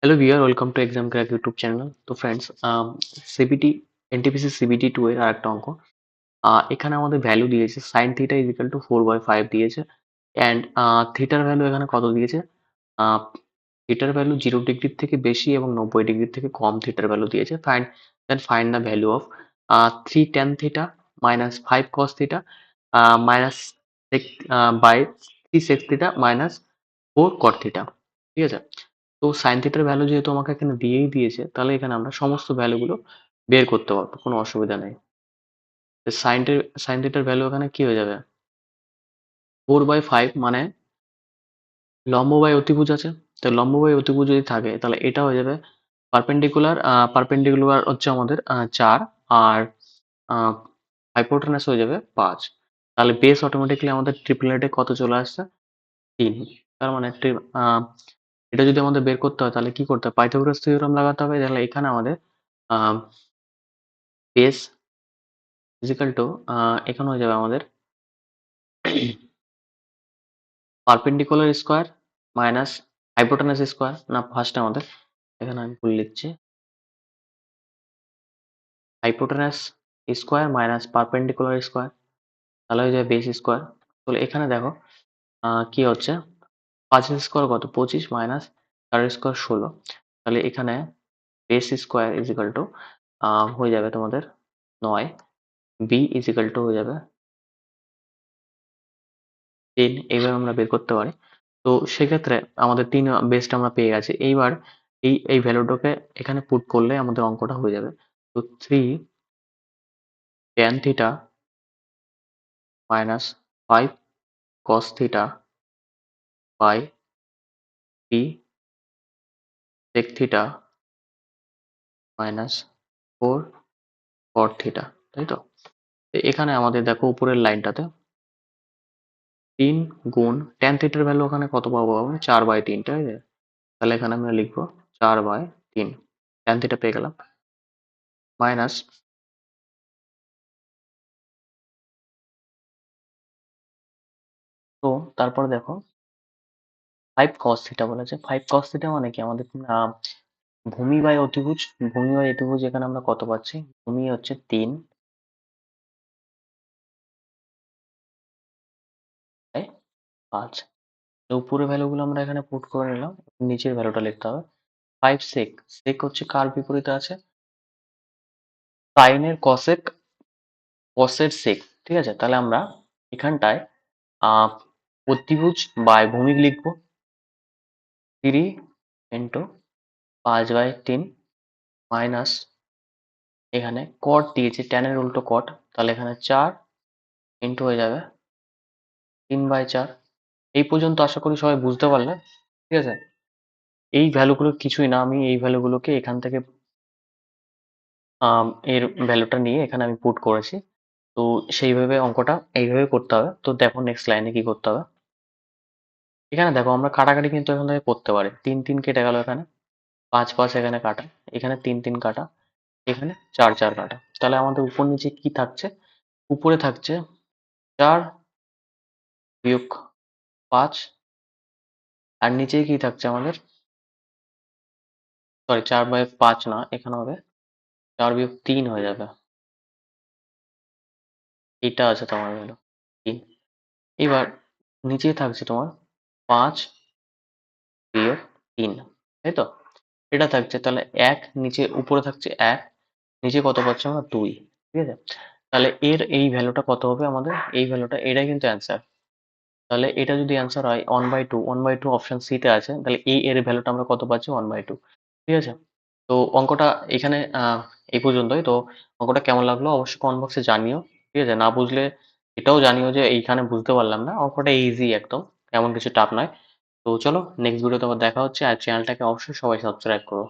Hello viewer, welcome to Exam Crack YouTube channel. তো friends, CBT NTPC CBT 2 এর আরেকটা অঙ্ক। এখানে আমাদের ভ্যালু দিয়েছে sin theta is equal to 4/5 দিয়েছে অ্যান্ড থিটার ভ্যালু এখানে কত দিয়েছে? থিটার ভ্যালু 0 ডিগ্রির থেকে বেশি এবং 90 ডিগ্রির থেকে কম থিটার ভ্যালু দিয়েছে। Find the value of 3 tan theta minus 5 cos theta minus by 3 sec theta minus 4 cot theta. ঠিক আছে? তো সাইন থিটার ভ্যালু যেহেতু আমাকে এখানে দিয়েই দিয়েছে, তাহলে এখানে আমরা সমস্ত ভ্যালুগুলো বের করতে পারবো, কোনো অসুবিধা নেই। সাইন থিটার ভ্যালু এখানে কি হয়ে যাবে? 4/5 মানে লম্ব বাই অতিভুজ আছে, তো লম্ব বাই অতিভুজ যদি থাকে তাহলে এটা হয়ে যাবে পারপেন্ডিকুলার হচ্ছে আমাদের 4 আর হাইপোটেনাস হয়ে যাবে 5। তাহলে বেস অটোমেটিক্যালি আমাদের ট্রিপলেটে কত চলে আসছে? 3। তার মানে এটা যদি আমাদের বের করতে হয় তাহলে কি করতে হবে? পাইথাগোরাস থিওরেম লাগাতে হবে। তাহলে এখানে আমাদের বেস ইজিক্যাল টু এখানে হয়ে যাবে আমাদের perpendicular square minus hypotenuse square. না, ফার্স্ট আমাদের এখানে আমি ভুল লিখছি, hypotenuse square minus perpendicular square, তাহলে হয়ে যাবে বেস স্কোয়ার। তাহলে এখানে দেখো কি হচ্ছে, 5 স্কোয়ার কত? 25 মাইনাস 4 স্কোয়ার 16। তাহলে এখানে বেস স্কোয়ার ইজিক্যাল টু হয়ে যাবে তোমাদের 9, বি ইজিক্যাল টু হয়ে যাবে 3। এইভাবে আমরা বের করতে পারি। তো সেক্ষেত্রে আমাদের 3 বেসটা আমরা পেয়ে গেছি। এইবার এই ভ্যালুটাকে এখানে পুট করলে আমাদের অঙ্কটা হয়ে যাবে। তো 3 tan theta minus 5 cos theta by 3 sec theta minus 4 cot theta, তাই তো? তো এখানে আমাদের দেখো উপরের লাইনটাতে 3 গুণ tan থিটার ভ্যালু ওখানে কত পাবো? 4/3, তাই তো? তাহলে এখানে আমরা লিখবো 4/3 tan থিটা পেয়ে গেলাম, মাইনাস তো তারপর দেখো 5 cos থিটা বলেছে। 5 cos থিটা মানে কি? আমাদের ভূমি বাই অতিভুজ, ভূমি বাই অতিভুজ এখানে আমরা কত পাচ্ছি? ভূমি হচ্ছে 3 বাই 5। তো উপরের ভ্যালুগুলো আমরা এখানে পুট করে নিলাম, নিচের ভ্যালুটা লিখতে হবে। 5 sec, sec হচ্ছে কার বিপরীতে আছে? সাইনের কসেক, কসের sec। ঠিক আছে? তাহলে আমরা এখানটায় আহ অতিভুজ বাই ভূমি লিখবো 3 ইন্টু 5/3 মাইনাস এখানে কট দিয়েছে, ট্যানের উল্টো কট, তাহলে এখানে 4 ইন্টু হয়ে যাবে 3/4। এই পর্যন্ত আশা করি সবাই বুঝতে পারলে। ঠিক আছে? এই ভ্যালুগুলো কিছুই না, আমি এই ভ্যালুগুলোকে এখান থেকে এর ভ্যালুটা নিয়ে এখানে আমি পুট করেছি। তো সেইভাবে অঙ্কটা এইভাবে করতে হবে। তো দেখো নেক্সট লাইনে কি করতে হবে। এখানে দেখো আমরা কাটাকাটি কিন্তু এখান থেকে করতে পারি। 3 কেটে গেল, এখানে 5 এখানে কাটা, এখানে 3 কাটা, এখানে 4 কাটা। তাহলে আমাদের উপর নিচে কি থাকছে? উপরে থাকছে 4 বিয়োগ 5, আর নিচে কি থাকছে আমাদের? সরি, 4/5 না, এখানে হবে 4 বিয়োগ 3 হয়ে যাবে। এইটা আছে তোমার হলো 3। এবার নিচে থাকছে তোমার 5 বিয়োগ 3, তাই তো? এটা থাকছে, তাহলে 1 নিচে, উপরে থাকছে 1, নিচে কত পাচ্ছি আমরা? 2। ঠিক আছে? তাহলে এর এই ভ্যালুটা কত হবে আমাদের? এই ভ্যালুটা, এটাই কিন্তু অ্যান্সার। তাহলে এটা যদি অ্যান্সার হয় 1/2, 1/2 অপশন সি তে আছে, তাহলে এই এর ভ্যালুটা আমরা কত পাচ্ছি? 1/2। ঠিক আছে? তো অঙ্কটা এখানে এই পর্যন্তই। তো অঙ্কটা কেমন লাগলো অবশ্যই কমেন্ট বক্সে জানিও। ঠিক আছে? না বুঝলে এটাও জানিও যে এইখানে বুঝতে পারলাম না। অঙ্কটা ইজি একদম, এমন কিছু টাফ নয়। তো চলো নেক্সট ভিডিওতে আবার দেখা হচ্ছে, আর চ্যানেলটাকে অবশ্যই সবাই সাবস্ক্রাইব করো।